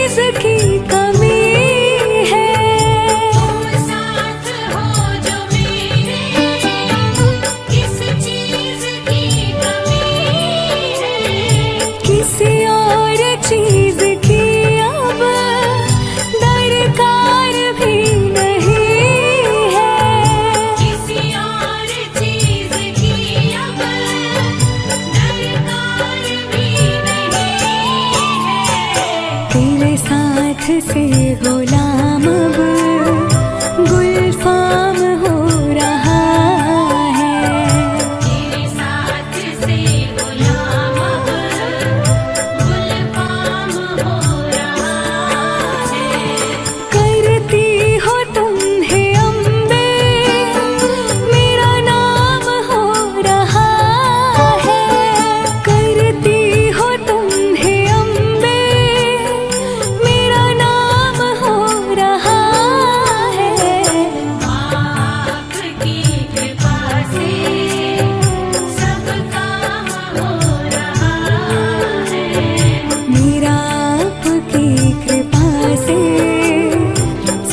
चीज की कमी है। तुम साथ हो जो मेरे, किस चीज की कमी है। किसी और चीज की अब दरकार भी नहीं है। किसी और चीज की अब दरकार भी नहीं है। तेरे साथ से गुलाम अब गुलफाम हो रहा है। तेरे साथ से गुलाम अब गुलफाम हो रहा है। करती हो तुम है अम्बे, मेरा नाम हो रहा है। करती हो तुम है अम्बे, मेरा नाम हो रहा है। आपकी कृपा से सब काम हो रहा है। मेरा आपकी कृपा से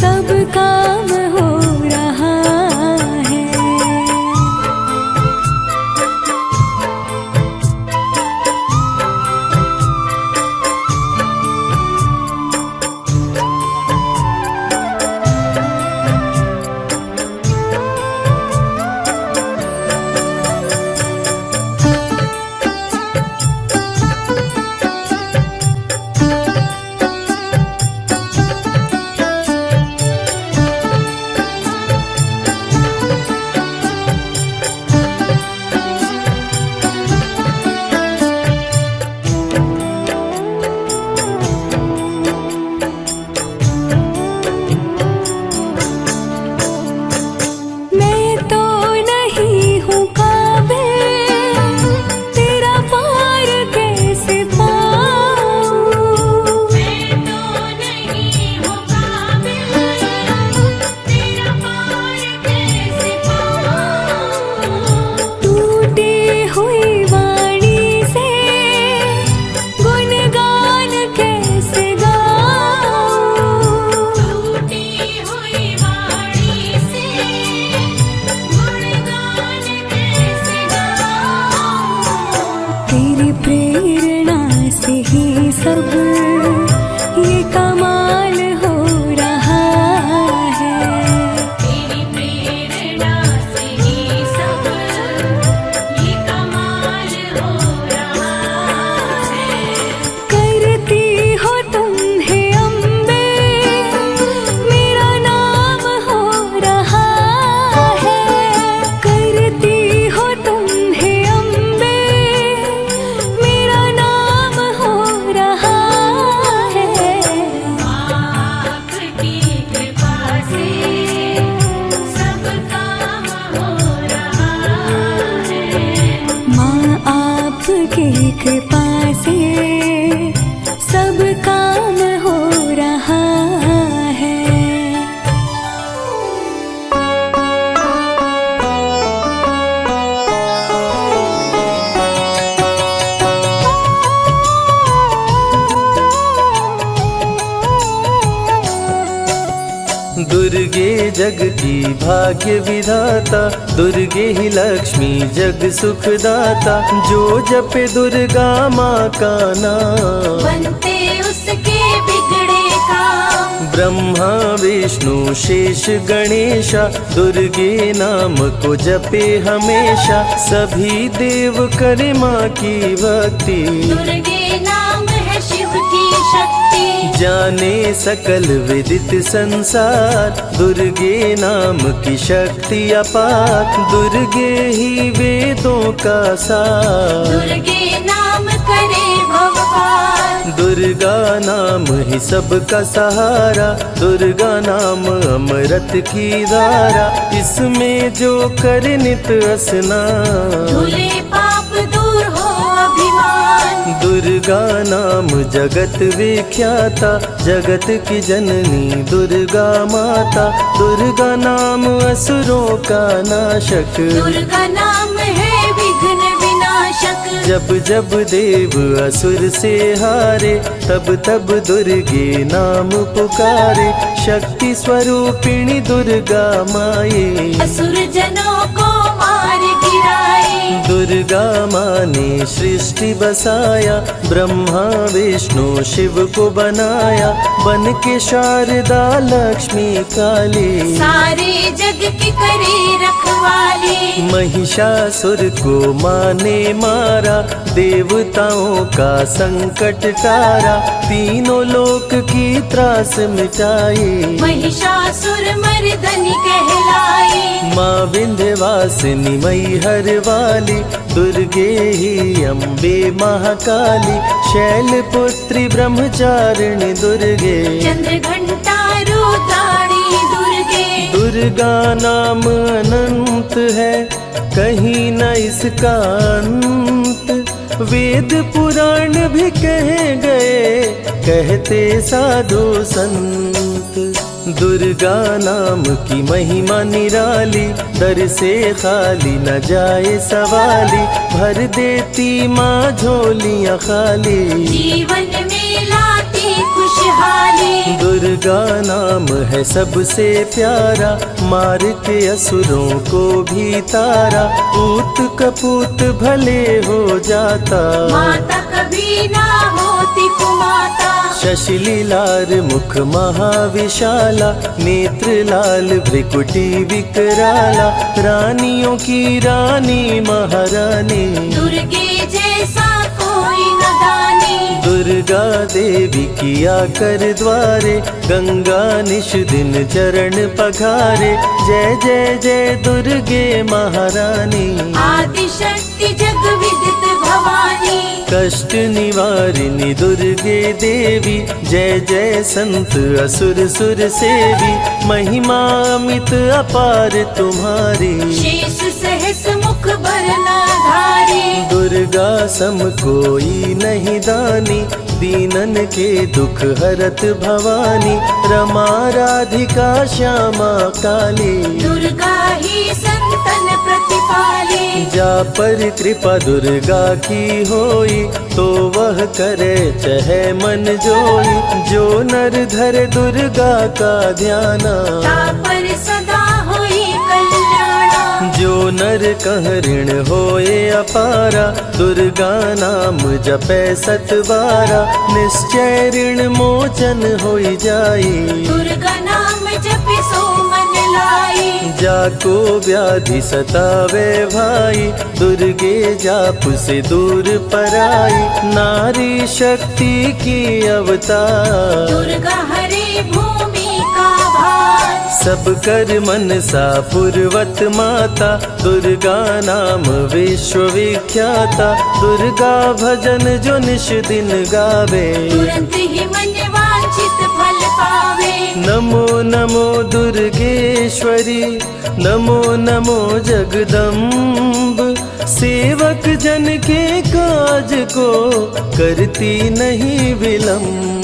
सब काम हो रहा है। मैं तो नहीं हूँ काबिल, तेरा पार कैसे पाऊँ। मैं तो नहीं हूँ काबिल, तेरा पार कैसे पाऊँ। टूटी हुई वाणी से गुणगान कैसे गाऊँ। टूटी हुई वाणी से गुणगान कैसे गाऊँ। तेरी प्रेरणा से ही सब ये कमाल हो रहा है। तेरी प्रेरणा से ही सब ये कमाल हो रहा है। करती हो तुम है अम्बे, मेरा नाम हो रहा है। करती हो तुम है अम्बे, मेरा नाम हो रहा है। आपकी कृपा से सब काम हो रहा है। माँ आपकी कृपा से सब काम हो रहा है। दुर्गे जग की भाग्य विधाता, दुर्गे ही लक्ष्मी जग सुखदाता। जो जपे दुर्गा माँ का नाम, बनते उसके बिगड़े काम। ब्रह्मा विष्णु शेष गणेशा, दुर्गे नाम को जपे हमेशा। सभी देव करे माँ की भक्ति, दुर्गे नाम है शिव की शक्ति। जाने सकल विदित संसार, दुर्गे नाम की शक्ति अपार। दुर्गे ही वेदों का सार, दुर्गे नाम करे भवपार। दुर्गा नाम ही सबका सहारा। दुर्गा नाम अमृत की धारा, इसमें जो करे नित स्नान। धुले पाप दूर हो अभिमान। दुर्गा नाम जगत विख्याता, जगत की जननी दुर्गा माता। दुर्गा नाम असुरों का नाशक, दुर्गा नाम है विघ्न विनाशक। जब जब देव असुर से हारे, तब तब दुर्गे नाम पुकारे। शक्ति स्वरूपिणी दुर्गा माए, असुर जनों को मार गिराए। दुर्गा माँ ने सृष्टि बसाया, ब्रह्मा विष्णु शिव को बनाया। बन के शारदा लक्ष्मी काली, सारे जग की करे रखवाली। महिषासुर को माँ ने मारा, देवताओं का संकट टारा। तीनों लोक की त्रास मिटाई, महिषासुर मर्दनी कहलाई। माँ विंध्यवासिनी मैहर वाली, दुर्गे ही अम्बे महाकाली। शैलपुत्री ब्रह्मचारिणी दुर्गे, चंद्र घंटा रुद्राणी दुर्गे। दुर्गा नाम अनंत है, कहीं न इसका अंत। वेद पुराण भी कह गए, कहते साधु संत। दुर्गा नाम की महिमा निराली, दर से खाली न जाए सवाली। भर देती माँ झोलियाँ खाली, जीवन में लाती खुशहाली। दुर्गा नाम है सबसे प्यारा, मार के असुरों को भी तारा। पूत कपूत भले हो जाता, माता कभी ना होती कुमाता। शशिलीलार मुख महाविशाला, नेत्र लाल भ्रिकुटी विकराला। रानियों की रानी महारानी, दुर्गे जैसा कोई न दानी। दुर्गा देवी किया कर द्वारे, गंगा निश दिन चरण पखारे। जय जय जय दुर्गे महारानी, आदि शक्ति जग विदित भवानी। कष्ट निवारिणी दुर्गे देवी, जय जय संत असुर सुर सेवी। महिमा अमित अपार तुम्हारी, शेष सहस मुख बरनाधारी। दुर्गा सम कोई नहीं दानी, दीनन के दुख हरत भवानी। रमा राधिका श्यामा काली, दुर्गा ही संतन प्रतिपाली। जा पर कृपा दुर्गा की होई, तो वह करे चहे मन जोई। जो नर धरे दुर्गा का ध्याना, तापर सदा होई कल्याणा। जो नर कह ऋण होए अपारा, दुर्गा नाम जपे सतबारा। निश्चय ऋण मोचन होई जाई, दुर्गा नाम जपे सो मन लाई। जाको व्याधि सतावे भाई, दुर्गे जाप से दूर पराई। नारी शक्ति की अवतार, दुर्गा हरे भूमि का भार। सब कर मनसा पूर्वत माता, दुर्गा नाम विश्व विख्याता। दुर्गा भजन जो निश दिन गावे, तुरंत ही मन वांछित फल पावे। नमो नमो दुर्गेश्वरी, नमो नमो जगदम्ब। सेवक जन के काज को करती नहीं विलम्ब।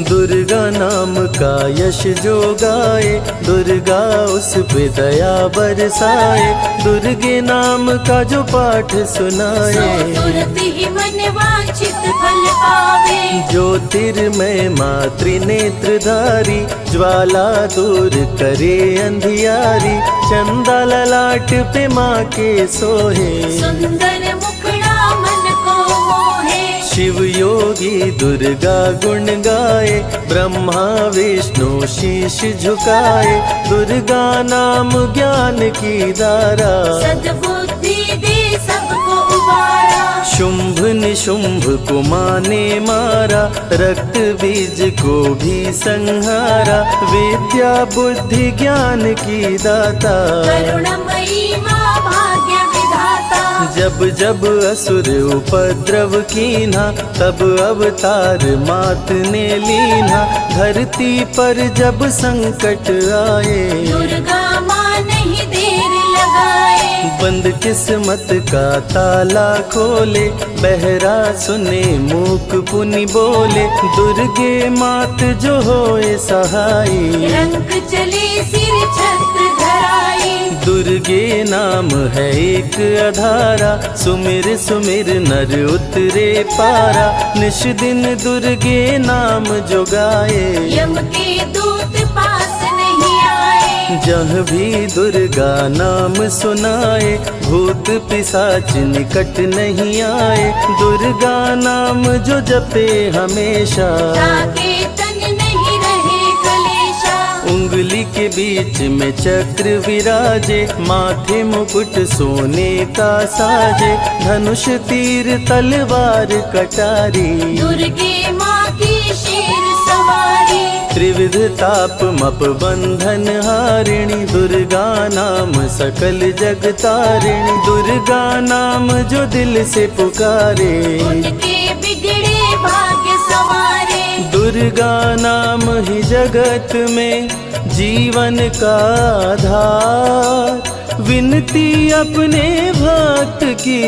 दुर्गा नाम का यश जो गाए, दुर्गा उस पे दया बरसाए। दुर्गे नाम का जो पाठ सुनाए, तुरंत ही मन वांछित फल पावे। ज्योतिर्मय मातृ नेत्रधारी, ज्वाला दूर करे अंधियारी। चंदा ललाट पे माँ के सोहे, सुंदर मुखड़ा मन को मोहे। शिव योगी दुर्गा गुण गाए, ब्रह्मा विष्णु शीश झुकाए। दुर्गा नाम ज्ञान की धारा, सद्बुद्धि दे सबको उबारा। शुंभ निशुंभ को माने मारा, रक्त बीज को भी संहारा। विद्या बुद्धि ज्ञान की दाता, करुणमयी माँ भाग्य विधाता। जब जब असुर उपद्रव कीन्हा, तब अवतार मात ने लीन्हा। धरती पर जब संकट आए, दुर्गा माँ नहीं देर लगाए। बंद किस्मत का ताला खोले, बहरा सुने मूक पुनि बोले। दुर्गे मात जो होए सहाई, रंग चले सिर छत्र धराई। दुर्गे नाम है एक अधारा, सुमिर सुमिर नर उतरे पारा। निश दिन दुर्गे नाम जो गाए, यम के दूत पास नहीं आए। जहाँ भी दुर्गा नाम सुनाए, भूत पिशाच निकट नहीं आए। दुर्गा नाम जो जपे हमेशा, ताके तन नहीं रहे कलेशा। उंगली के बीच में चक्र विराजे, माथे मुकुट सोने का साजे। धनुष तीर तलवार कटारी, दुर्गे माँ की शेर सवारी। त्रिविध ताप मप बंधन हारिणी, दुर्गा नाम सकल जग तारिणी। दुर्गा नाम जो दिल से पुकारे, उनके बिगड़े भाग्य संवारे। दुर्गा नाम ही जगत में जीवन का आधार। विनती अपने भक्त की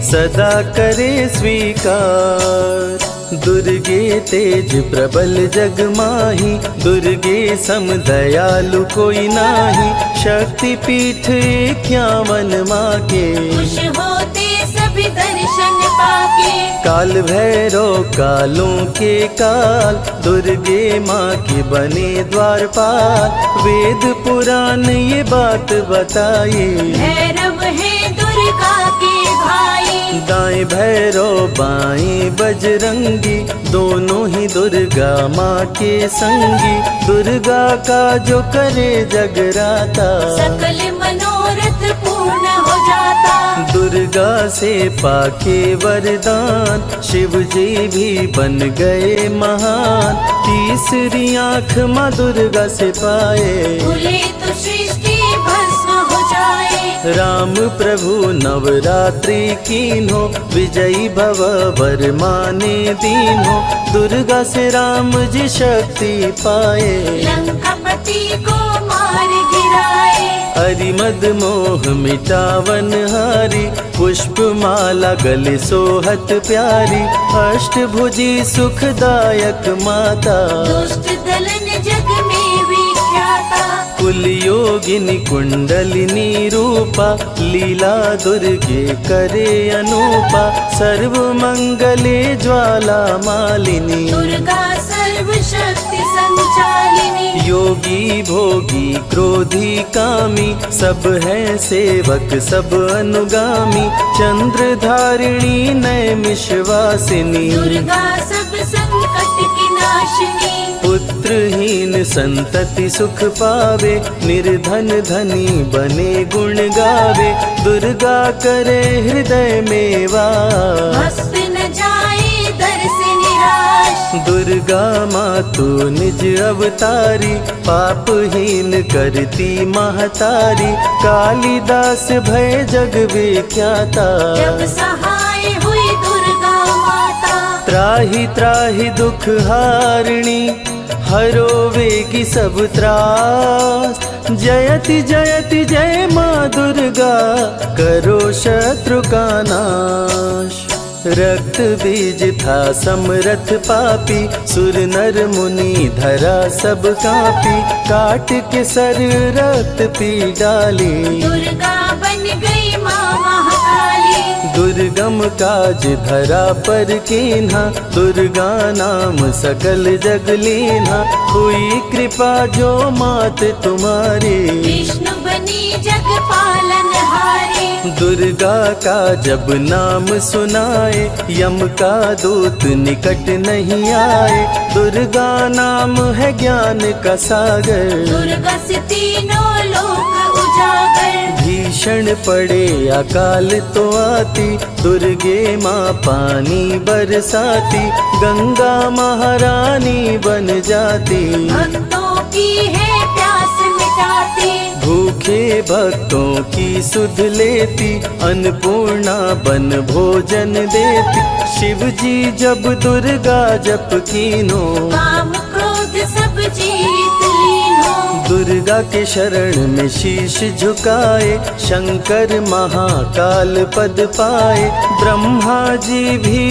सदा करे स्वीकार। दुर्गे तेज प्रबल जग माही, दुर्गे सम दयालु कोई नाही। शक्ति पीठ 51 माँ के, खुश होते सभी दर्शन पाके। काल भैरव कालों के काल, दुर्गे माँ के बने द्वारपाल। वेद पुराण ये बात बताए, भैरव है दुर्गा के भाई। दाएं भैरव बाएं बजरंगी, दोनों ही दुर्गा माँ के संगी। दुर्गा का जो करे जगराता, सकल मनोरथ पूर्ण हो जाता। दुर्गा से पाके वरदान, शिव जी भी बन गए महान। तीसरी आँख माँ दुर्गा से पाए, खुले तो सृष्टि भस्म हो जाए। राम प्रभु नवरात्रि कीन्हो, विजयी भव वर माने दीन्हो। दुर्गा से राम जी शक्ति पाए, लंकापति को मार गिराए। हरिमद मोह मिटावन हारी, पुष्प माला गले सोहत प्यारी। अष्टभुजी सुखदायक माता, दुष्ट दलन जग में विख्याता। कुल योगिनी कुंडलिनी रूपा, लीला दुर्गे करे अनूपा। सर्व मंगले ज्वाला मालिनी, दुर्गा सर्वशक्ति संचालिनी। योगी भोगी क्रोधी कामी, सब है सेवक सब अनुगामी। चंद्र धारिणी नैमिषवासिनी, दुर्गा सब संकट की नाशिनी। पुत्रहीन संतति सुख पावे, निर्धन धनी बने गुण गावे। दुर्गा करे हृदय में वास, भस्म न जाए दर से निराश। दुर्गा माँ तू निज अवतारी, पापहीन करती महतारी। कालिदास भय जग विख्याता, जब सहाय हुई दुर्गा माता। त्राहि त्राहि दुख हारिणी, हरो वेगी सब त्रास। जयति जयति जय माँ दुर्गा, करो शत्रु का नाश। रक्त बीज था समरथ पापी, सुर नर मुनि धरा सब कापी। काट के सर रक्त पी डाली, दुर्गा बन गई माँ महाकाली। दुर्गम काज धरा पर कीन्हा, दुर्गा नाम सकल जग लीन्हा। हुई कृपा जो मात तुम्हारी, विष्णु बनी जग पालन हारी। दुर्गा का जब नाम सुनाए, यम का दूत निकट नहीं आए। दुर्गा नाम है ज्ञान का सागर, दुर्गा से तीनों लोक उजागर। भीषण पड़े अकाल तो आती, दुर्गे माँ पानी बरसाती। गंगा महारानी बन जाती, भक्तों की है प्यास मिटाती। भूखे भक्तों की सुध लेती, अन्नपूर्णा बन भोजन देती। शिव जी जब दुर्गा जप कीनो, काम क्रोध सब जीत लीनो। दुर्गा के शरण में शीश झुकाए, शंकर महाकाल पद पाए, ब्रह्मा जी भी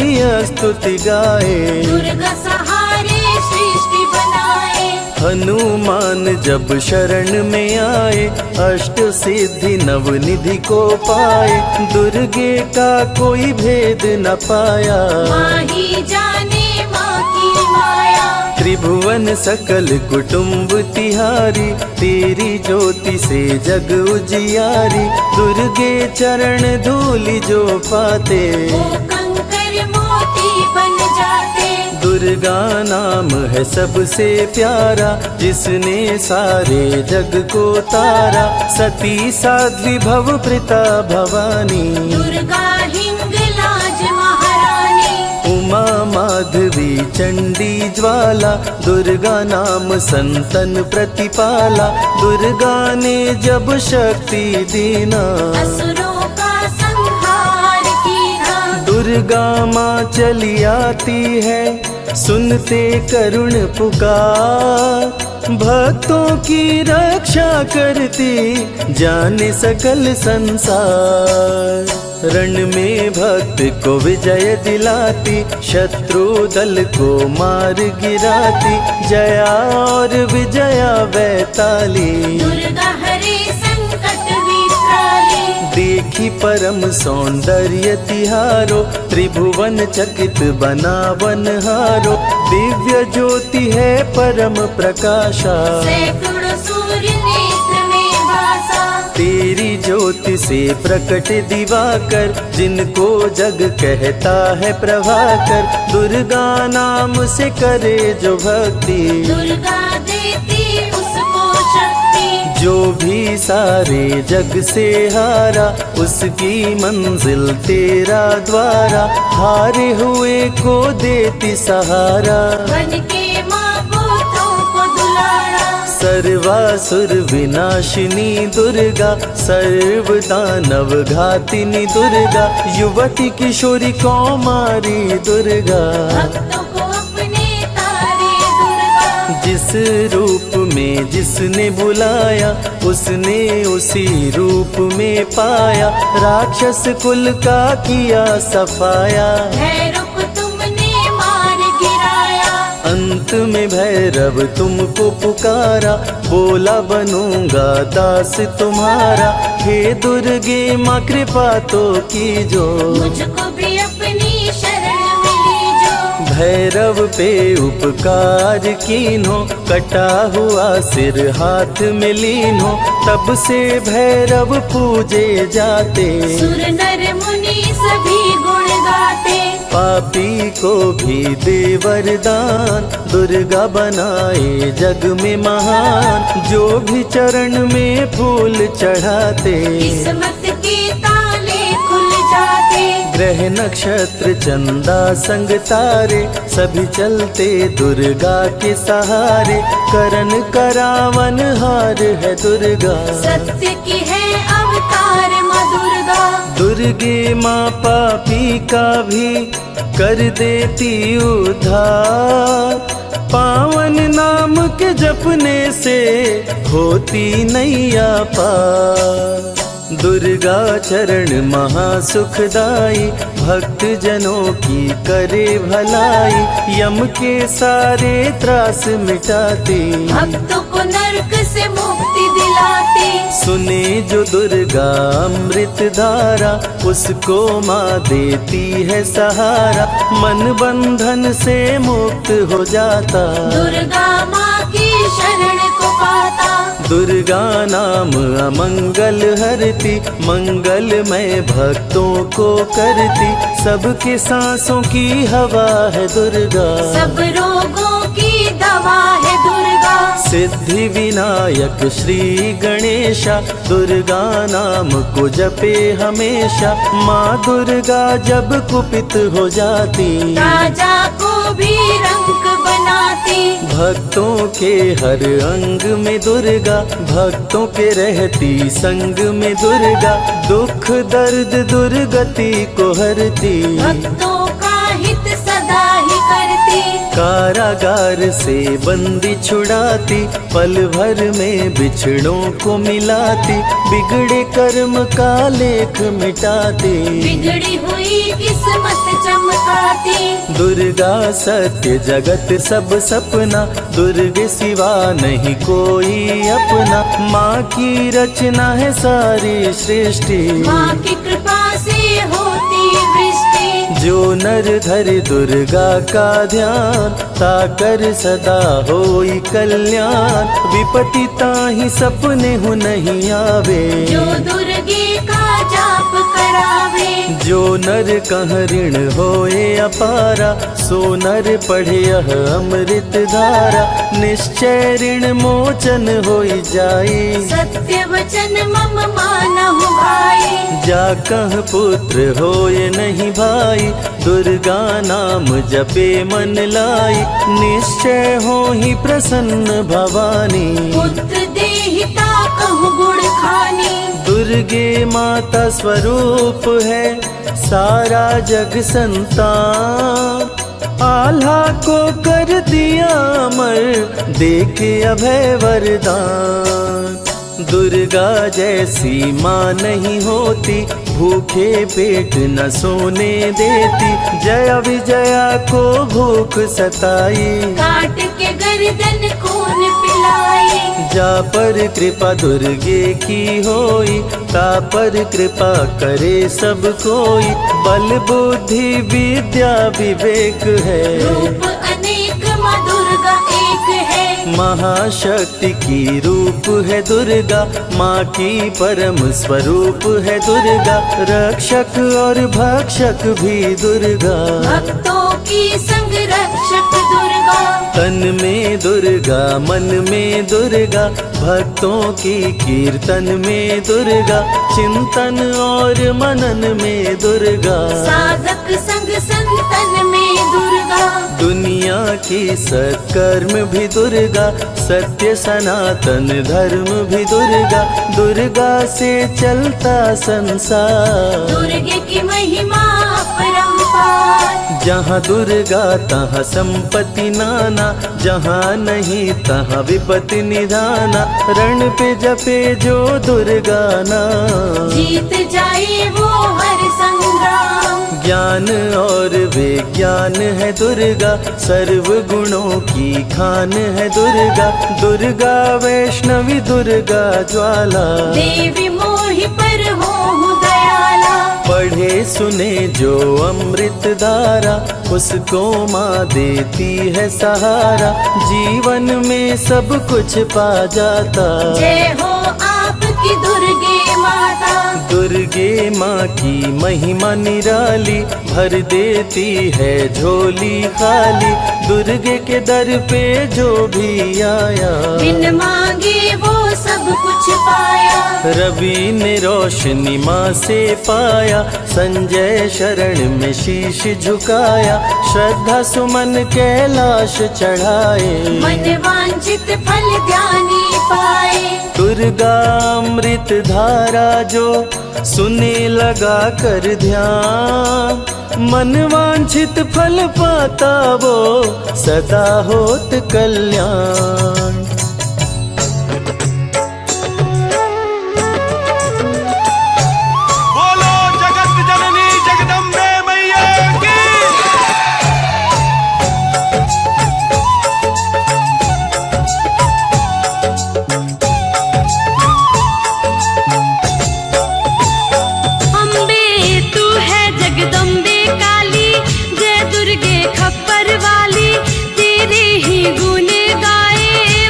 स्तुति गाए। दुर्गा सहारे सृष्टि बनाए, हनुमान जब शरण में आए, अष्ट सिद्धि नवनिधि को पाए, दुर्गे का कोई भेद न पाया। माही जाने माँ की माया, त्रिभुवन सकल कुटुंब तिहारी, तेरी ज्योति से जग उजियारी, दुर्गे चरण धूलि जो पाते, वो कंकर मोती बन जाते। दुर्गा नाम है सबसे प्यारा, जिसने सारे जग को तारा, सती साध्वी भव प्रीता भवानी, दुर्गा हिंगलाज महारानी, उमा माधवी चंडी ज्वाला, दुर्गा नाम संतन प्रतिपाला, दुर्गा ने जब शक्ति दीना, असुरों का संहार कीना। दुर्गा माँ चली आती है, सुनते करुण पुकार, भक्तों की रक्षा करती, जाने सकल संसार। रण में भक्त को विजय दिलाती, शत्रु दल को मार गिराती, जया और विजया वैताली, दुर्गा हरे संकट वित्राली। देखी परम सौंदर्य तिहारो, त्रिभुवन चकित बनावन हारो, दिव्य ज्योति है परम प्रकाशा, सैकड़ों सूर्य नेत्र में भासा। तेरी ज्योति से प्रकट दिवाकर, जिनको जग कहता है प्रभाकर, दुर्गा नाम से करे जो भक्ति, दुर्गा देती उसको शक्ति। जो भी सारे जग से हारा, उसकी मंजिल तेरा द्वारा, हारे हुए को देती सहारा। बन के माँ पुत्रों को दुलारा, सर्वासुर विनाशिनी दुर्गा, सर्व दानव घातिनी दुर्गा, युवती किशोरी कौमारी दुर्गा, भक्तों को अपने तारे दुर्गा। जिस रूप में जिसने बुलाया, उसने उसी रूप में पाया, राक्षस कुल का किया सफाया, भैरव को तुमने मार गिराया। अंत में भैरव तुमको पुकारा, बोला बनूंगा दास तुम्हारा, हे दुर्गे माँ कृपा तो कीजो, मुझको भी अपनी शरण में लीजो। भैरव पे उपकार कीन्हो, कटा हुआ सिर हाथ में लीन्हो, तब से भैरव पूजे जाते, सुर नर मुनि सभी गुण गाते। पापी को भी दे वरदान, दुर्गा बनाए जग में महान, जो भी चरण में फूल चढ़ाते, किस्मत के ताले खुल जाते। ग्रह नक्षत्र चंदा संग तारे, सभी चलते दुर्गा के सहारे, करन करावन हार है दुर्गा, सत्य की है अवतार माँ दुर्गा। दुर्गे माँ पापी का भी कर देती उद्धार, पावन नाम के जपने से होती नैया पार। दुर्गा चरण महासुखदाई, भक्त जनों की करे भलाई, यम के सारे त्रास मिटाती, भक्तों को नरक से मुक्ति दिलाती। सुने जो दुर्गा अमृत धारा, उसको माँ देती है सहारा, मन बंधन से मुक्त हो जाता, दुर्गा माँ की शरण को पाता। दुर्गा नाम अमंगल हरती, मंगलमय भक्तों को करती, सबके सांसों की हवा है दुर्गा, सब रोगों की दवा है दुर्गा। सिद्धि विनायक श्री गणेशा, दुर्गा नाम को जपे हमेशा, माँ दुर्गा जब कुपित हो जाती, राजा को भी रंक बनाती। भक्तों के हर अंग में दुर्गा, भक्तों के रहती संग में दुर्गा, दुख दर्द दुर्गति को हरती, भक्तों का हित सदा ही करती। कारागार से बंदी छुड़ाती, पल भर में बिछड़ों को मिलाती, बिगड़े कर्म का लेख मिटाती, बिगड़ी हुई किस्मत चमकाती। दुर्गा सत्य जगत सब सपना, दुर्गे सिवा नहीं कोई अपना। माँ की रचना है सारी सृष्टि, माँ की कृपा से होती वृष्टि। जो नर धरे दुर्गा का ध्यान, ताकर सदा होई कल्याण। विपत्ति ताहि सपने हो नहीं आवे, जो दुर्गे का जाप करावे। जो नर कह ऋण होए अपारा, सो नर पढ़े यह अमृत धारा। निश्चय ऋण मोचन होई जाई, सत्य वचन मम मानहु भाई। जा कह पुत्र होए नहीं भाई, दुर्गा नाम जपे मन लाई। निश्चय हो ही प्रसन्न भवानी, पुत्र देहिता कहु गुण खानी। दुर्गे माता स्वरूप है सारा जग संतान। आल्हा को कर दिया अमर, देके अभय वरदान। दुर्गा जैसी माँ नहीं होती, भूखे पेट न सोने देती। जया विजया को भूख सताई, काट के गर्दन खून पिलाई। जा पर कृपा दुर्गे की होई, ता पर कृपा करे सब कोई। बल बुद्धि विद्या विवेक है, रूप अनेक माँ दुर्गा एक है। महाशक्ति की रूप है दुर्गा, माँ की परम स्वरूप है दुर्गा। रक्षक और भक्षक भी दुर्गा, भक्तों की संग रक्षक दुर्गा। तन में दुर्गा मन में दुर्गा, भक्तों की कीर्तन में दुर्गा। चिंतन और मनन में दुर्गा, साधक संग संतन में दुर्गा। दुनिया की सत्कर्म भी दुर्गा, सत्य सनातन धर्म भी दुर्गा। दुर्गा से चलता संसार, दुर्गे की महिमा अपरंपार। जहाँ दुर्गा तहाँ संपत्ति नाना, जहाँ नहीं तहाँ विपत्ति निधाना। रण पे जपे जो दुर्गा नाम, जीत जाए वो हर संग्राम। ज्ञान और विज्ञान है दुर्गा, सर्व गुणों की खान है दुर्गा। दुर्गा वैष्णवी दुर्गा ज्वाला, देवी मोहि पर हो दयाला। पढ़े सुने जो अमृत धारा, उसको माँ देती है सहारा। जीवन में सब कुछ पा जाता, जय हो आपकी दुर्गे माता। दुर्गे माँ की महिमा निराली, भर देती है झोली खाली। दुर्गे के दर पे जो भी आया, बिन मांगे वो सब कुछ पाया। रवि ने रोशनी माँ से पाया, संजय शरण में शीश झुकाया। श्रद्धा सुमन कैलाश चढ़ाए, मन वांछित फल ध्यानी पाए। दुर्गा अमृत धारा जो सुने लगा कर ध्यान। मन वांछित फल पाता वो, सदा होत कल्याण। बोलो जगत जननी जगदम्बे मैया की। अम्बे तू है जगदम्बे काली, जय दुर्गे खप्पर वाली। तेरे ही गुण गाए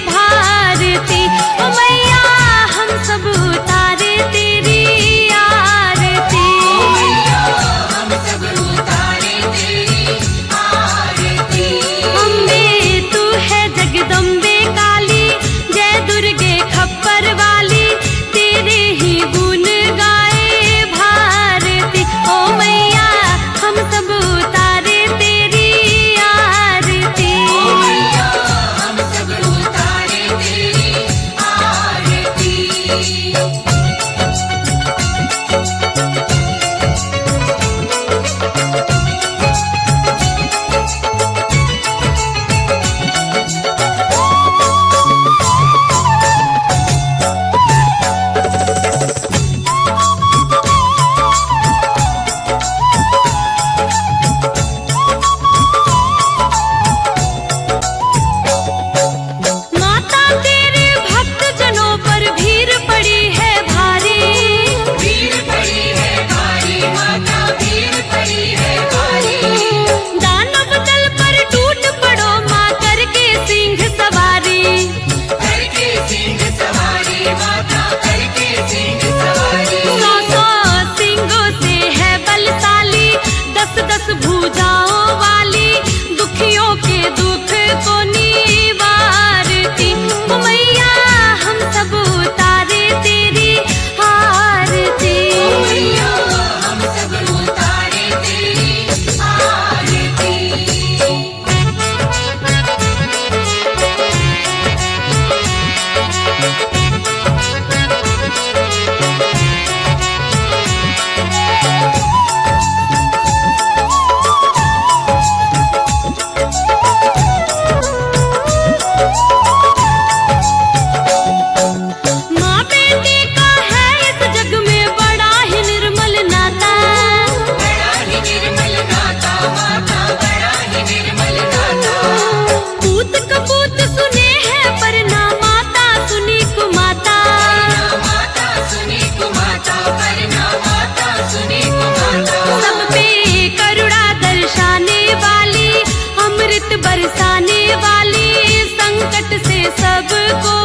वाली, संकट से सबको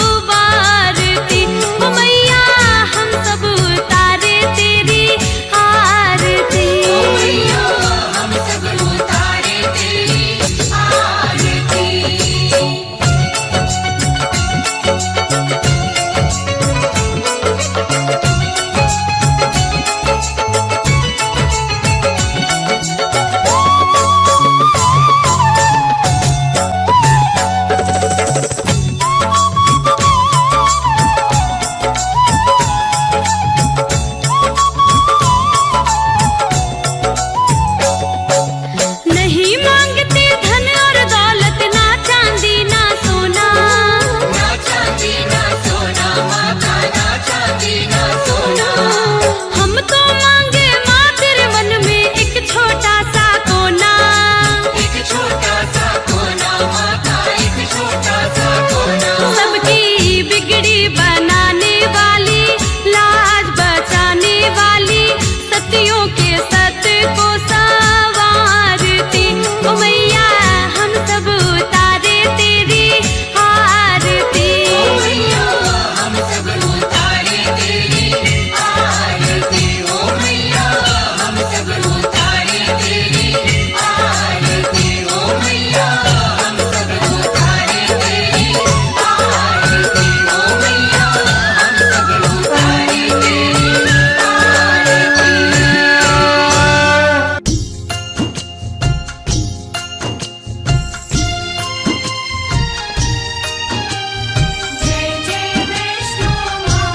उबारती। ओ मैया हम सब उतारे तेरी आरती। ओ मैया हम सब उतारे तेरी आरती। नहीं मांगते धन और दौलत, ना चांदी ना सोना। ना चांदी ना सोना माता, ना चांदी ना सोना। हम तो मांगे माँ तेरे मन में एक छोटा सा कोना। एक छोटा सा कोना माता, एक छोटा सा कोना। सबकी बिगड़ी बनाने वाली, लाज बचाने वाली, सतियों के सत को संवारती। ओ मैया हम सब उतारे तेरी आरती। ओ मैया हम सब उतारे तेरी आरती। ओ मैया हम सब उतारे तेरी आरती। ओ मैया हम सब उतारे तेरी आरती। ओ मैया हम सब उतारे तेरी जय जय वैष्णो माँ।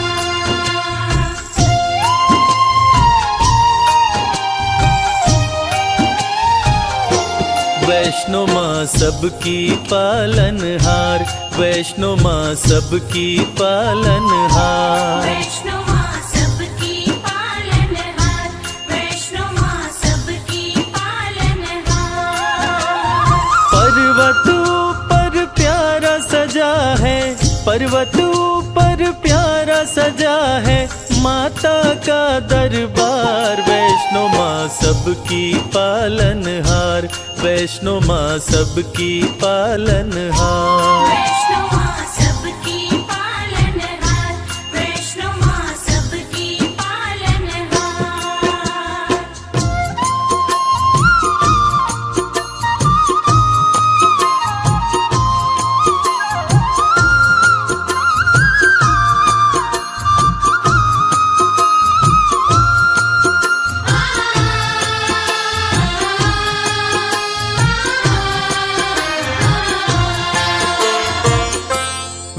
वैष्णो माँ सबकी पालनहार, वैष्णो माँ सबकी पालनहार। वैष्णो माँ सबकी पालनहार। वैष्णो माँ सबकी पालनहार। पर्वत ऊपर प्यारा सजा है, पर्वत ऊपर प्यारा सजा है, माता का दरबार। वैष्णो माँ सबकी पालनहार, वैष्णो माँ सबकी पालनहार। वैष्णो माँ सबकी पालनहार। वैष्णो माँ सबकी पालनहार।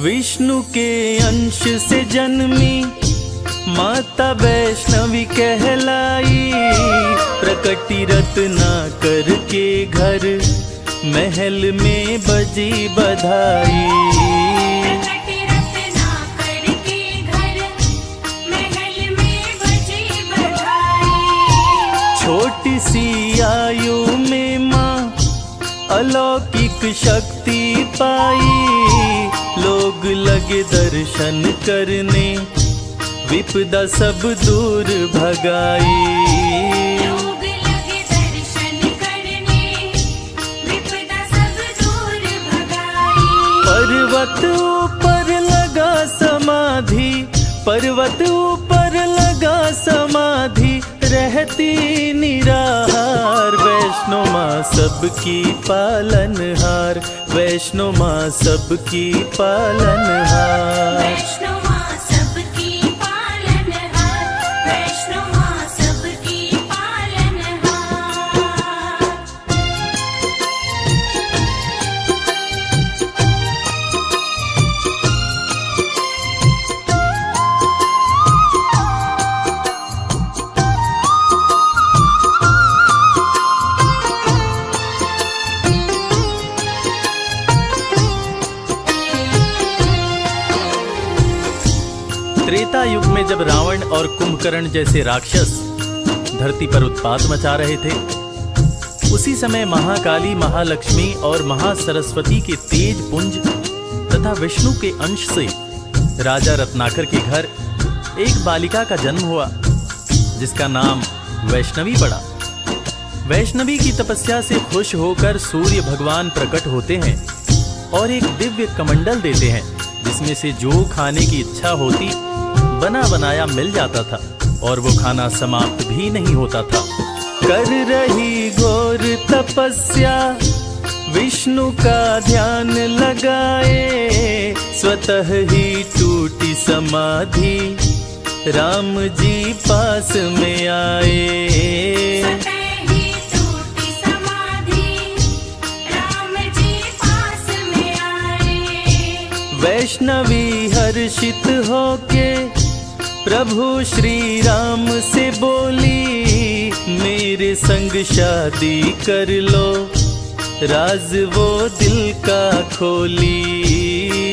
विष्णु के अंश से जन्मी माता वैष्णवी कहलाई, प्रकटी रत्नाकर के घर महल में बजी बधाई। प्रकटी रत्नाकर के घर महल में बजी बधाई। छोटी सी आयु में माँ अलौकिक शक्ति पाई, लोग लगे दर्शन करने, विपदा सब दूर भगाई। लोग लगे दर्शन करने, विपदा सब दूर भगाई। पर्वत ऊपर लगा समाधि, पर्वत ऊपर लगा समाधि, रहती निराहार। वैष्णो माँ सबकी पालनहार, वैष्णो माँ सबकी पालनहार। वैष्णो माँ सबकी पालनहार। वैष्णो माँ सबकी पालनहार। त्रेता युग में जब रावण और कुंभकर्ण जैसे राक्षस धरती पर उत्पात मचा रहे थे, उसी समय महाकाली, महालक्ष्मी और महासरस्वती के तेज पुंज तथा विष्णु के अंश से राजा रत्नाकर के घर एक बालिका का जन्म हुआ, जिसका नाम वैष्णवी पड़ा। वैष्णवी की तपस्या से खुश होकर सूर्य भगवान प्रकट होते हैं और एक दिव्य कमंडल देते हैं, जिसमें से जो खाने की इच्छा होती बना बनाया मिल जाता था और वो खाना समाप्त भी नहीं होता था। कर रही घोर तपस्या विष्णु का ध्यान लगाए, स्वतः ही टूटी समाधि राम जी पास में आए। वैष्णवी हर्षित होके प्रभु श्री राम से बोली, मेरे संग शादी कर लो, राज वो दिल का खोली।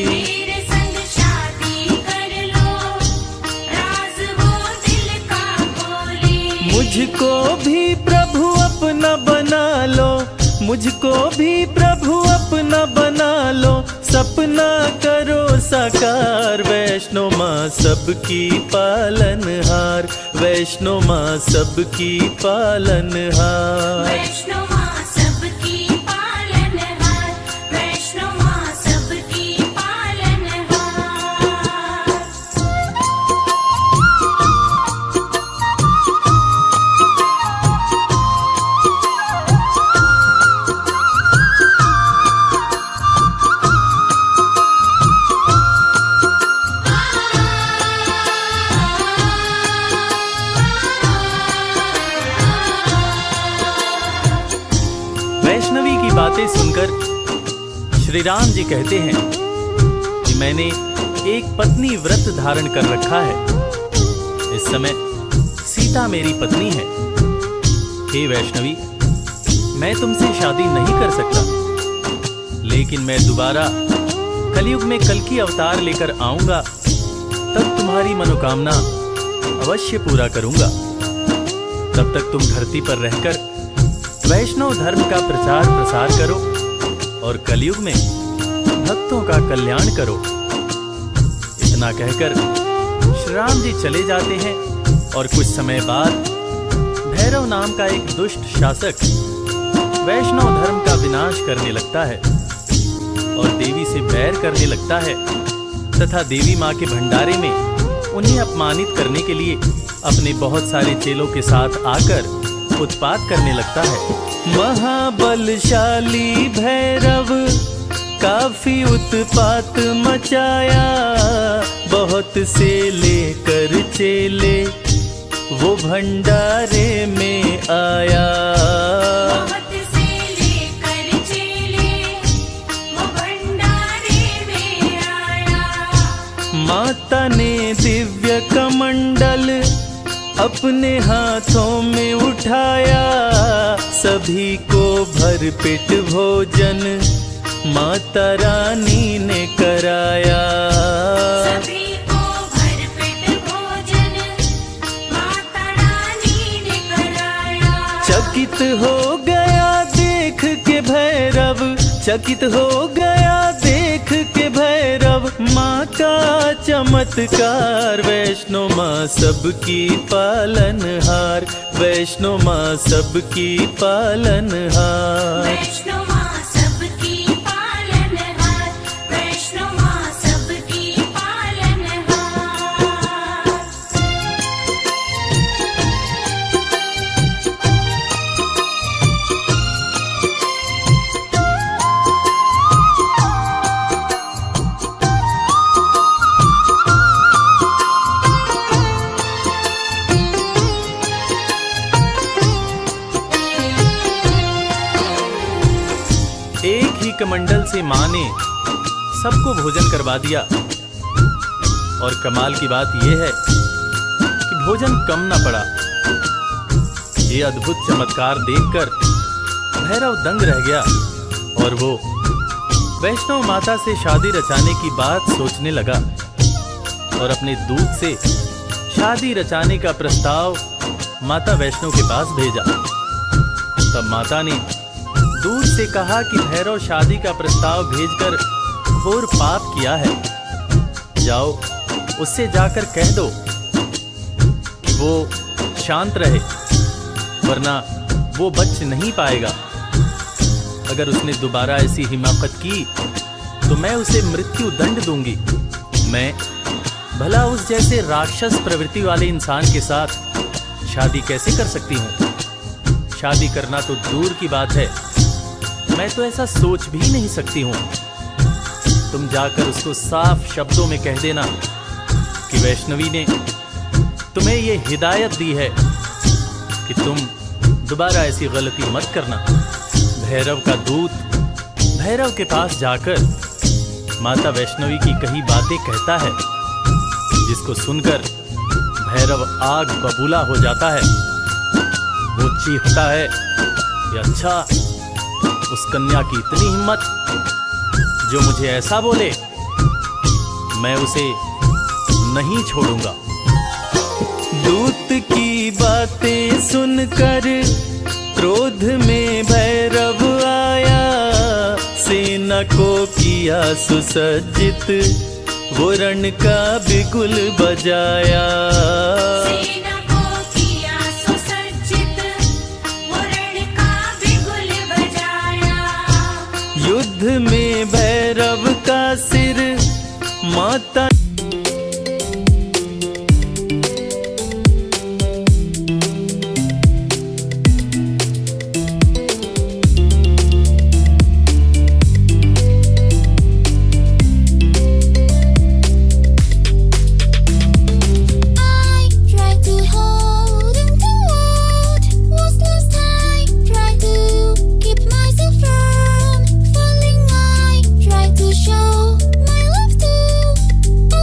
मेरे संग शादी कर लो, राज वो दिल का खोली। मुझको भी प्रभु अपना बना लो, मुझको भी प्रभु अपना बना लो, सपना करो साकार। वैष्णो माँ सबकी पालनहार, वैष्णो माँ सबकी पालनहार। वैष्णो माँ सबकी पालनहार, वैष्णो माँ सबकी पालनहार। वैष्णवी की बातें सुनकर श्री राम जी कहते हैं कि मैंने एक पत्नी व्रत धारण कर रखा है, इस समय सीता मेरी पत्नी है। हे वैष्णवी, मैं तुमसे शादी नहीं कर सकता, लेकिन मैं दोबारा कलयुग में कल्कि अवतार लेकर आऊंगा, तब तुम्हारी मनोकामना अवश्य पूरा करूंगा। तब तक तुम धरती पर रहकर वैष्णव धर्म का प्रचार प्रसार करो और कलयुग में भक्तों का कल्याण करो। इतना कहकर श्री राम जी चले जाते हैं और कुछ समय बाद भैरव नाम का एक दुष्ट शासक वैष्णव धर्म का विनाश करने लगता है और देवी से बैर करने लगता है तथा देवी माँ के भंडारे में उन्हें अपमानित करने के लिए अपने बहुत सारे चेलों के साथ आकर उत्पात करने लगता है। महाबलशाली भैरव काफी उत्पात मचाया, बहुत से लेकर चेले वो भंडारे में आया। बहुत से लेकर चेले वो भंडारे में आया। माता ने दिव्य कमंडल अपने हाथों में उठाया, सभी को भरपेट भोजन माता रानी ने कराया। सभी को भरपेट भोजन माता रानी ने कराया। चकित हो गया देख के भैरव, चकित हो गया देख के भैरव माँ का चमत्कार। वैष्णो माँ सबकी पालनहार, वैष्णो माँ सबकी पालनहार। वैष्णो माँ सबकी पालनहार, वैष्णो माँ सबकी पालनहार। एक ही कमंडल से माँ ने सबको भोजन करवा दिया और कमाल की बात यह है कि भोजन कम न पड़ा। ये अद्भुत चमत्कार देखकर भैरव दंग रह गया और वो वैष्णव माता से शादी रचाने की बात सोचने लगा और अपने दूत से शादी रचाने का प्रस्ताव माता वैष्णो के पास भेजा। तब माता ने दूत से कहा कि भैरव शादी का प्रस्ताव भेजकर घोर पाप किया है, जाओ उससे जाकर कह दो कि वो शांत रहे, वरना वो बच नहीं पाएगा। अगर उसने दोबारा ऐसी हिमाकत की तो मैं उसे मृत्यु दंड दूंगी। मैं भला उस जैसे राक्षस प्रवृत्ति वाले इंसान के साथ शादी कैसे कर सकती हूँ? शादी करना तो दूर की बात है, मैं तो ऐसा सोच भी नहीं सकती हूँ। तुम जाकर उसको साफ शब्दों में कह देना कि वैष्णवी ने तुम्हें ये हिदायत दी है कि तुम दोबारा ऐसी गलती मत करना। भैरव का दूत भैरव के पास जाकर माता वैष्णवी की कही बातें कहता है, जिसको सुनकर भैरव आग बबूला हो जाता है। वो चीखता है कि अच्छा, उस कन्या की इतनी हिम्मत जो मुझे ऐसा बोले, मैं उसे नहीं छोड़ूंगा। दूत की बातें सुनकर क्रोध में भैरव आया, सेना को किया सुसज्जित, वो रण का बिगुल बजाया। सेना को किया सुसज्जित, वो रण का बिगुल बजाया। युद्ध में भैरव का सिर माता Show my love to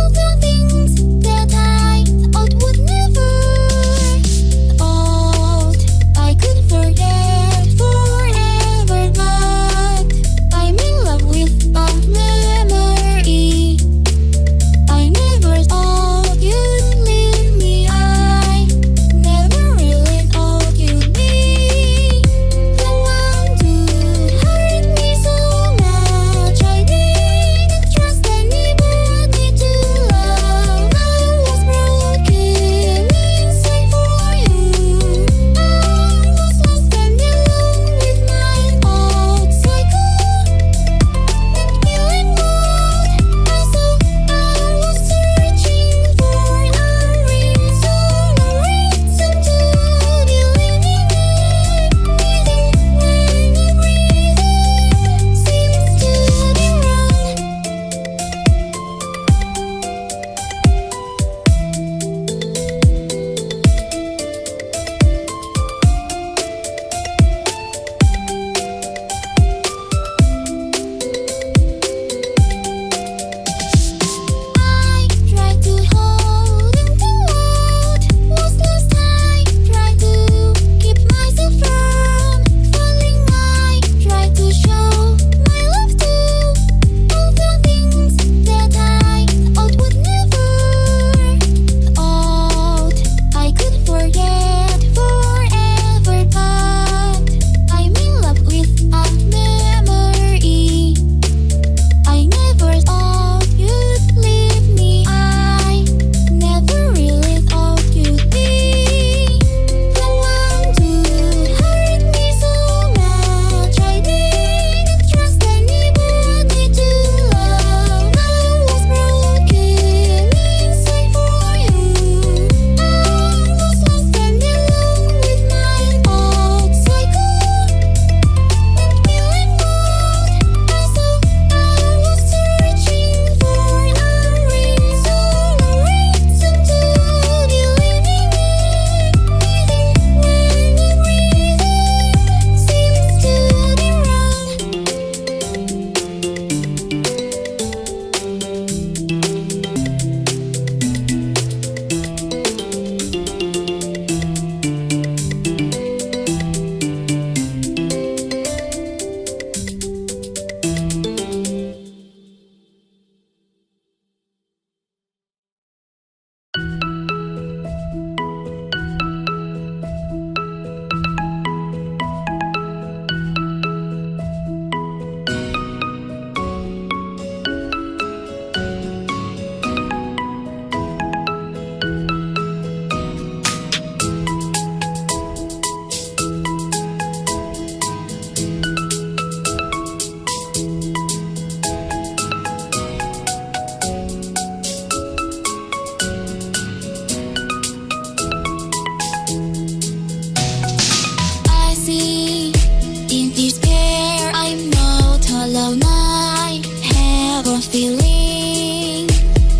a feeling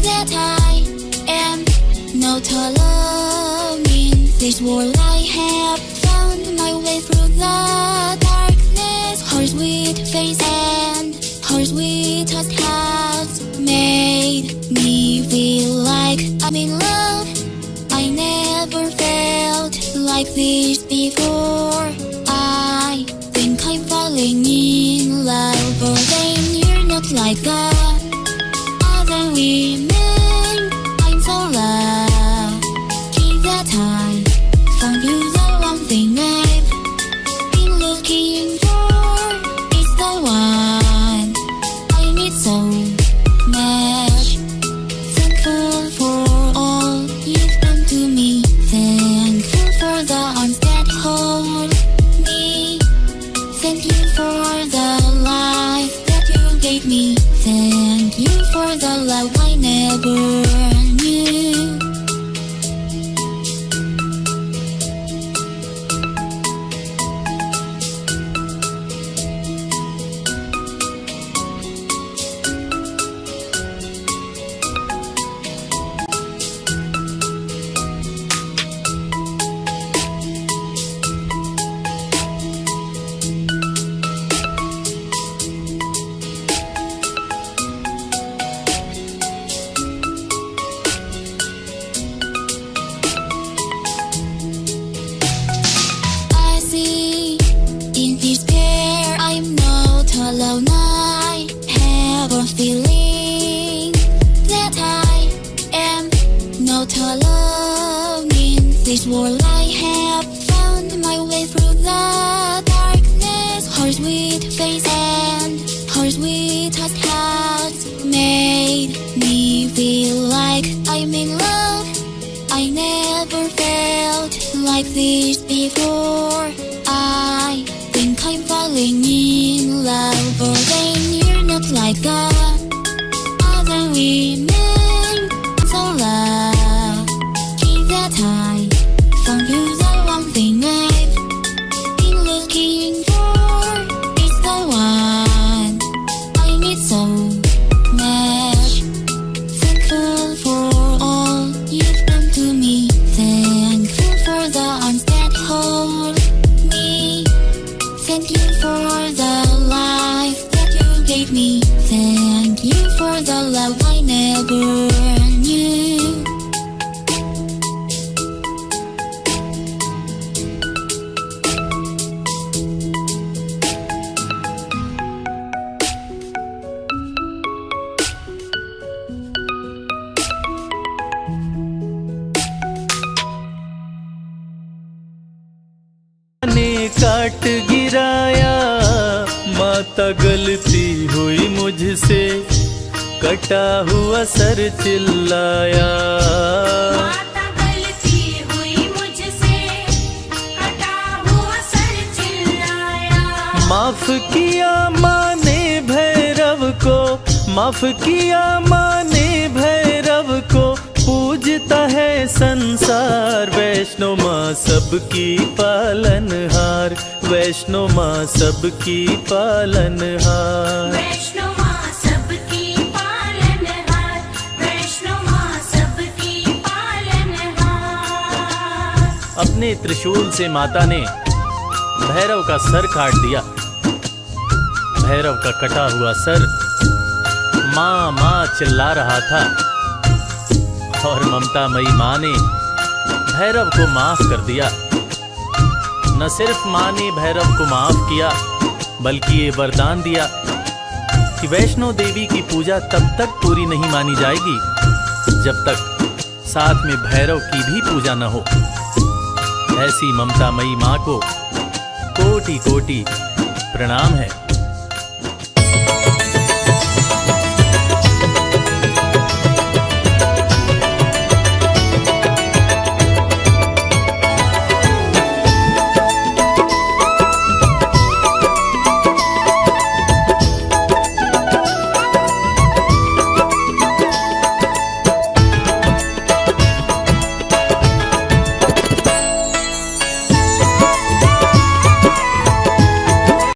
that I am not alone in this world. I have found my way through the darkness. Her sweet face and her sweet touch has made me feel like I'm in love. I never felt like this before. I think I'm falling in love, but then you're not like the other women. I'm so lucky that I found you, the one thing I've been looking for. It's the one I need so much. Thankful for all you've done to me. Thankful for the arms that hold me. Thank you for the life that you gave me. Thank you for the love I never knew. I see in despair I'm not alone. I have a feeling that I am not alone in this world. I have found my way through the darkness. Her sweet face and her sweet touch has made me feel like I'm in love. I never felt like this before. I think I'm falling in love, but then you're not like the other women. So lucky that I found you, the one thing I've been looking for. It's the one I need so much. Thankful for all you've done to me. Thankful for the arms that hold me. Thank you for the life that you gave me. Thank you for the love I never knew. ने काट गिराया, माता गलती हुई मुझसे, कटा हुआ sir चिल्लाया। माता गलती हुई मुझसे, कटा हुआ सर चिल्लाया। माफ किया माँ ने भैरव को, माफ किया माँ ने भैरव को, पूजता है संसार। वैष्णो माँ सबकी पालनहार, वैष्णो माँ सबकी पालनहार। वैष्णो माँ सबकी पालनहार, वैष्णो माँ सबकी पालनहार। अपने त्रिशूल से माता ने भैरव का सर काट दिया। भैरव का कटा हुआ सर माँ माँ चिल्ला रहा था, और ममतामयी माँ ने भैरव को माफ कर दिया। न सिर्फ माँ ने भैरव को माफ किया, बल्कि ये वरदान दिया कि वैष्णो देवी की पूजा तब तक पूरी नहीं मानी जाएगी जब तक साथ में भैरव की भी पूजा न हो। ऐसी ममतामयी माँ को कोटि कोटि प्रणाम है।